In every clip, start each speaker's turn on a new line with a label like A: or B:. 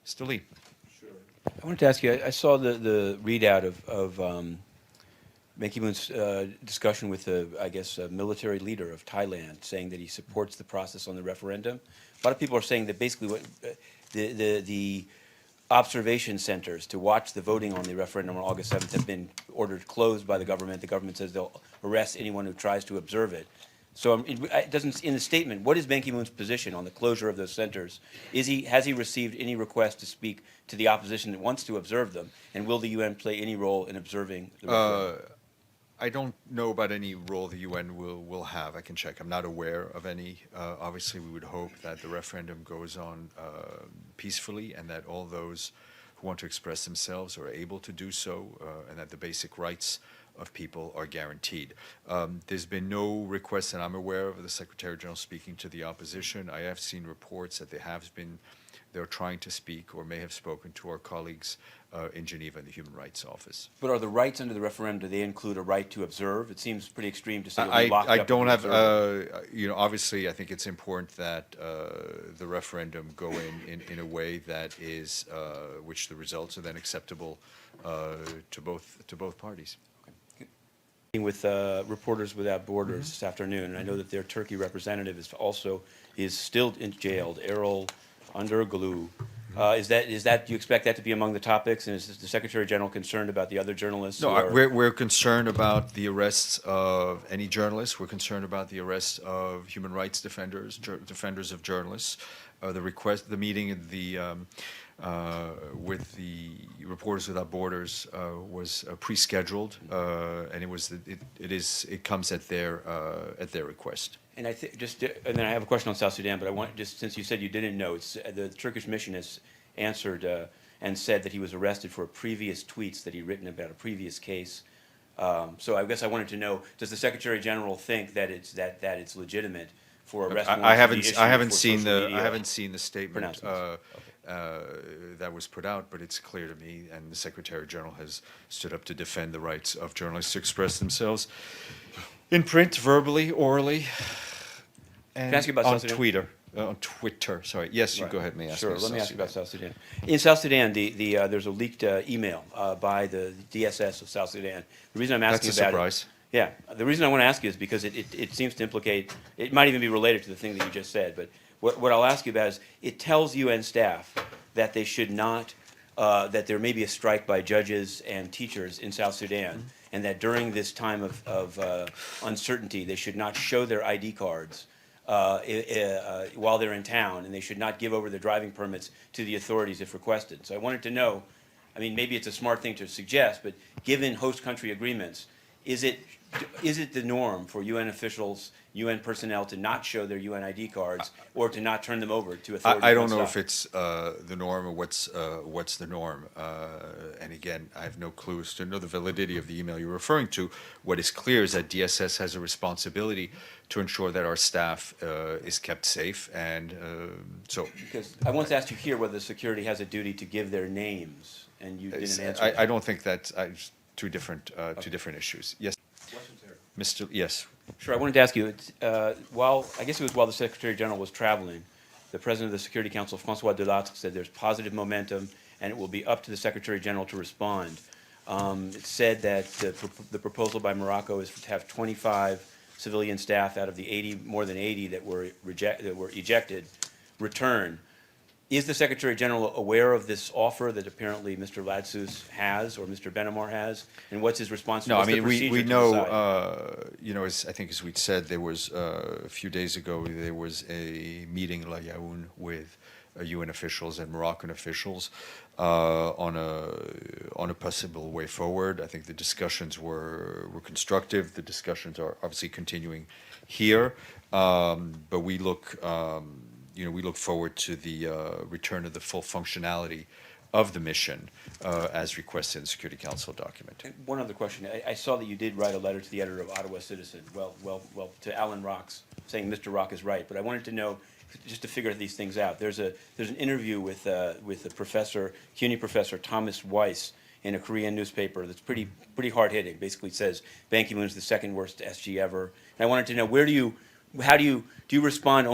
A: Mr. Lee.
B: I wanted to ask you, I saw the readout of Ban Ki-moon's discussion with I guess, a military leader of Thailand, saying that he supports the process on the referendum. A lot of people are saying that basically what the observation centers to watch the voting on the referendum on August 7th have been ordered closed by the government. The government says they'll arrest anyone who tries to observe it. So it doesn't, in the statement, what is Ban Ki-moon's position on the closure of those centers? Has he received any request to speak to the opposition that wants to observe them? And will the UN play any role in observing the referendum?
A: I don't know about any role the UN will have. I can check. I'm not aware of any. Obviously, we would hope that the referendum goes on peacefully and that all those who want to express themselves are able to do so, and that the basic rights of people are guaranteed. There's been no request that I'm aware of the Secretary General speaking to the opposition. I have seen reports that they're trying to speak or may have spoken to our colleagues in Geneva in the Human Rights Office.
B: But are the rights under the referendum, do they include a right to observe? It seems pretty extreme to say you'll be locked
A: I
B: up
A: don't
B: if
A: have,
B: you observe.
A: obviously, I think it's important that the referendum go in a way that is, which the results are then acceptable to both parties.
B: With Reporters Without Borders this afternoon, and I know that their Turkey representative is still jailed, Errol Underglu. Do you expect that to be among the topics? And is the Secretary General concerned about the other journalists?
A: No, we're concerned about the arrests of any journalists. We're concerned about the arrests of human rights defenders, defenders of journalists. The meeting with the Reporters Without Borders was pre-scheduled, and it comes at their request.
B: And and then I have a question on South Sudan, but I want, just since you said you didn't know, the Turkish mission has answered and said that he was arrested for previous tweets that he'd written about a previous case. So I guess I wanted to know: does the Secretary General think that it's legitimate for arrest warrants
A: I
B: to be issued
A: haven't
B: for
A: seen
B: social
A: the
B: media
A: I haven't seen the statement
B: pronouncements?
A: that was put out, but it's clear to me, and the Secretary General has stood up to defend the rights of journalists to express themselves in print, verbally, orally, and
B: Can I ask you about
A: on
B: South Sudan?
A: Twitter. Sorry. Yes, you go ahead. May I ask
B: Sure.
A: me
B: Let me
A: South
B: ask you about
A: Sudan.
B: South Sudan. In South Sudan, there's a leaked email by the DSS of South Sudan. The reason I'm asking
A: That's a
B: about
A: surprise.
B: Yeah, the reason I want to ask you is because it seems to implicate, it might even be related to the thing that you just said, but what I'll ask you about is, it tells UN staff that they should not, that there may be a strike by judges and teachers in South Sudan, and that during this time of uncertainty, they should not show their ID cards while they're in town, and they should not give over their driving permits to the authorities if requested. So I wanted to know, I mean, maybe it's a smart thing to suggest, but given host country agreements, is it the norm for UN officials, UN personnel to not show their UN ID cards or to not turn them over to authorities?
A: I don't know if it's the norm or what's the norm. And again, I have no clues to know the validity of the email you're referring to. What is clear is that DSS has a responsibility to ensure that our staff is kept safe, and so.
B: Because I once asked you here whether security has a duty to give their names, and you didn't answer.
A: I don't think that's two different issues. Yes, Mr. Yes.
B: Sure. I wanted to ask you, while the Secretary General was traveling, the President of the Security Council, François Delattre, said there's positive momentum and it will be up to the Secretary General to respond. It said that the proposal by Morocco is to have 25 civilian staff out of the more than 80 that were ejected return. Is the Secretary General aware of this offer that apparently Mr. Ladsus has or Mr. Benamar has? And what's his response?
A: No, I mean, we know,
B: decide?
A: I think as we'd said, there was a few days ago, there was a meeting in La Yaoun with UN officials and Moroccan officials on a possible way forward. I think the discussions were constructive. The discussions are obviously continuing here, but we look forward to the return of the full functionality of the mission as requested in the Security Council document.
B: And one other question. I saw that you did write a letter to the editor of Ottawa Citizen, to Alan Rocks, saying Mr. Rock is right. But I wanted to know, just to figure these things out, there's an interview with the professor, CUNY professor Thomas Weiss, in a Korean newspaper that's pretty hard-hitting. Basically says Ban Ki-moon is the second worst SG ever. And I wanted to know, how do you respond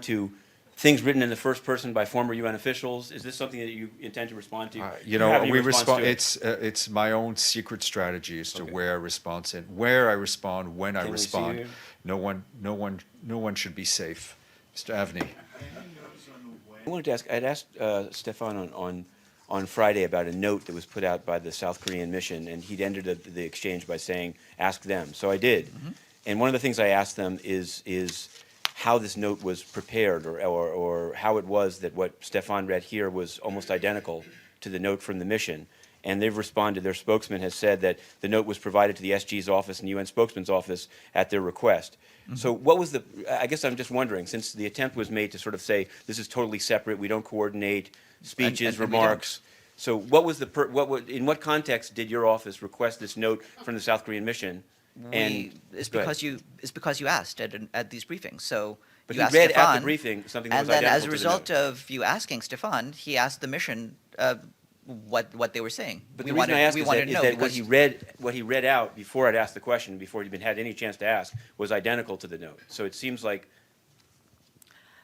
B: to things written in the first person by former UN officials? Is this something that you intend to respond to?
A: You
B: Do you
A: know,
B: have any
A: we
B: response
A: respond.
B: to it?
A: It's my own secret strategy as to
B: Okay.
A: where I respond and where I respond, when I
B: Can we see
A: respond.
B: you?
A: No one should be safe. Mr. Avni.
B: I wanted to ask, I'd asked Stephane on Friday about a note that was put out by the South Korean mission, and he'd ended the exchange by saying, ask them. So I did. And one of the things I asked them is how this note was prepared, or how it was that what Stephane read here was almost identical to the note from the mission. And they've responded, their spokesman has said that the note was provided to the SG's office and UN spokesman's office at their request. So what was I guess I'm just wondering, since the attempt was made to sort of say, this is totally separate, we don't coordinate speeches,
C: and we don't.
B: remarks. So what was in what context did your office request this note from the South Korean mission?
C: It's
B: Go ahead.
C: because you asked at these briefings. So
B: But
C: you
B: he
C: asked
B: read at the
C: Stephane,
B: briefing something that
C: and
B: was
C: then as a
B: identical to the
C: result
B: note.
C: of you asking Stephane, he asked the mission what they were saying.
B: But
C: we
B: the reason I ask
C: we
B: is
C: wanted
B: that,
C: to
B: is
C: know
B: that
C: because
B: what he read out before I'd asked the question, before he'd even had any chance to ask, was identical to the note. So it seems like,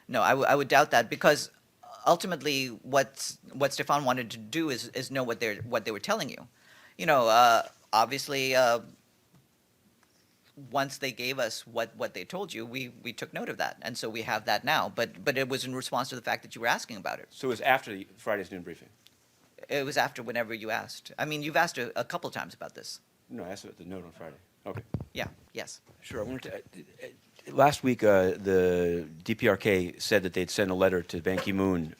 C: no, I would doubt that because ultimately what Stephane wanted to do is know what they were telling you. You know, obviously. Once they gave us what they told you, we took note of that, and so we have that now. But it was in response to the fact that you were asking about it.
B: so it was after Friday's noon briefing.
C: It was after whenever you asked. I mean, you've asked a couple times about this.
B: No, I asked about the note on Friday. Okay.
C: Yeah. Yes.
B: Sure. I wanted to, last week, the DPRK said that they'd send a letter to Ban Ki-moon,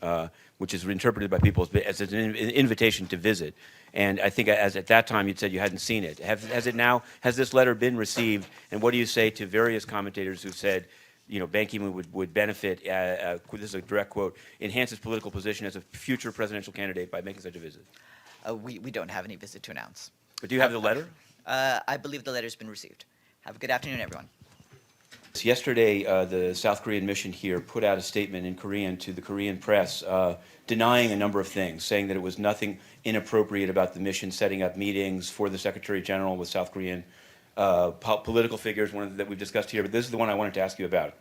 B: which is interpreted by people as an invitation to visit. And I think as at that time you'd said you hadn't seen it. Has this letter been received? And what do you say to various commentators who said, you know, Ban Ki-moon would benefit, this is a direct quote, enhance his political position as a future presidential candidate by making such a visit?
C: We don't have any visit to announce.
B: But do you have the letter?
C: I believe the letter's been received. Have a good afternoon, everyone.
B: Yesterday, the South Korean mission here put out a statement in Korean to the Korean press denying a number of things, saying that it was nothing inappropriate about the mission setting up meetings for the Secretary General with South Korean political figures, one that we've discussed here, but this is the one I wanted to ask you about.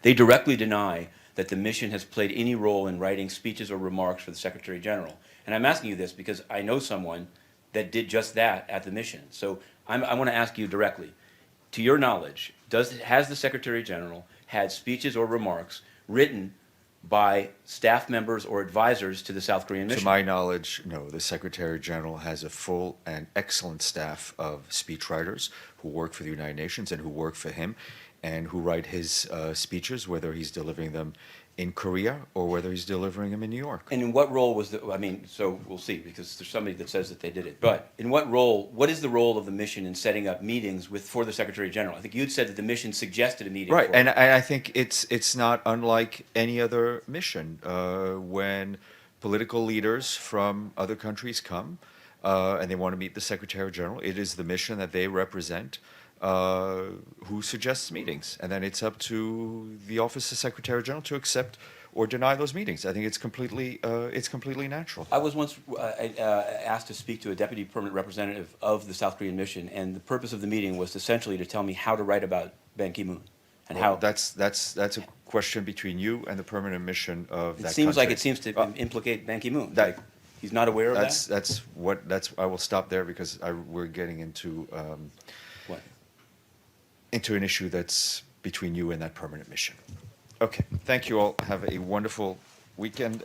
B: They directly deny that the mission has played any role in writing speeches or remarks for the Secretary General. And I'm asking you this because I know someone that did just that at the mission. So I want to ask you directly, to your knowledge, has the Secretary General had speeches or remarks written by staff members or advisors to the South Korean mission?
A: To my knowledge, no. The Secretary General has a full and excellent staff of speechwriters who work for the United Nations and who work for him and who write his speeches, whether he's delivering them in Korea or whether he's delivering them in New York.
B: And in what role was so we'll see, because there's somebody that says that they did it. But in what is the role of the mission in setting up meetings for the Secretary General? I think you'd said that the mission suggested a meeting.
A: Right,
B: for
A: and
B: it.
A: I think it's not unlike any other mission. When political leaders from other countries come and they want to meet the Secretary General, it is the mission that they represent who suggests meetings, and then it's up to the Office of Secretary General to accept or deny those meetings. I think it's completely natural.
B: I was once asked to speak to a deputy permanent representative of the South Korean mission, and the purpose of the meeting was essentially to tell me how to write about Ban Ki-moon and
A: Well,
B: how.
A: that's a question between you and the permanent mission of that
B: It seems like
A: country.
B: it seems to implicate Ban Ki-moon.
A: that-
B: Like he's not aware of that.
A: That's I will stop there because we're getting into
B: What?
A: into an issue that's between you and that permanent mission. Okay, thank you all. Have a wonderful weekend.